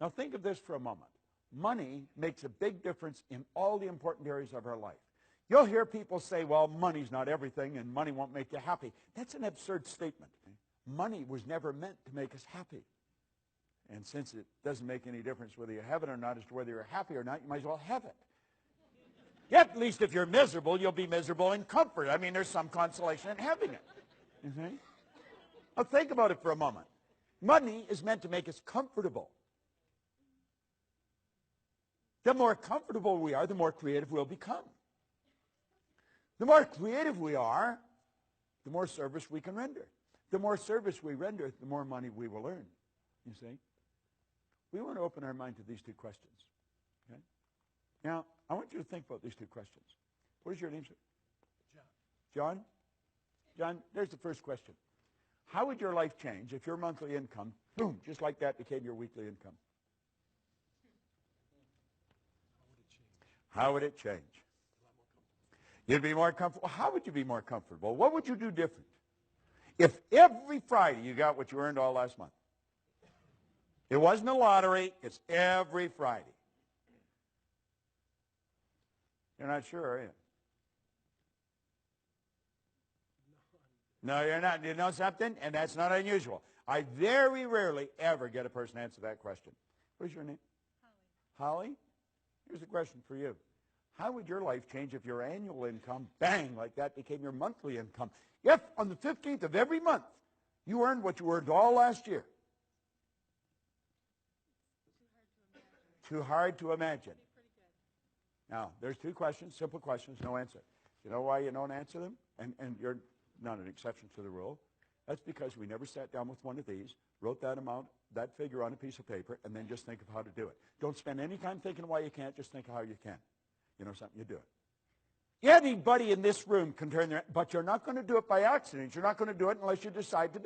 Now think of this for a moment. Money makes a big difference in all the important areas of our life. You'll hear people say, well, money's not everything and money won't make you happy. That's an absurd statement. Money was never meant to make us happy. And since it doesn't make any difference whether you have it or not as to whether you're happy or not, you might as well have it. At least if you're miserable, you'll be miserable in comfort. I mean, there's some consolation in having it. You see? Now think about it for a moment. Money is meant to make us comfortable. The more comfortable we are, the more creative we'll become. The more creative we are, the more service we can render. The more service we render, the more money we will earn. You see? We want to open our mind to these two questions. Okay? Now, I want you to think about these two questions. What is your name, sir? John. John? John, there's the first question. How would your life change if your monthly income, boom, just like that, became your weekly income? How would it change? You'd be more comfortable. How would you be more comfortable? What would you do different? If every Friday you got what you earned all last month. It wasn't a lottery. It's every Friday. You're not sure, are you? No, you're not. You know something? And that's not unusual. I very rarely ever get a person to answer that question. What is your name? Holly. Holly? Here's a question for you. How would your life change if your annual income, bang, like that, became your monthly income? If on the 15th of every month you earned what you earned all last year. Too hard to imagine. Now, there's two questions, simple questions, no answer. You know why you don't answer them? And you're not an exception to the rule. That's because we never sat down with one of these, wrote that amount, that figure on a piece of paper, and then just think of how to do it. Don't spend any time thinking why you can't, just think of how you can. You know something, you do it. Anybody in this room can turn their, but you're not going to do it by accident. You're not going to do it unless you decide to do it.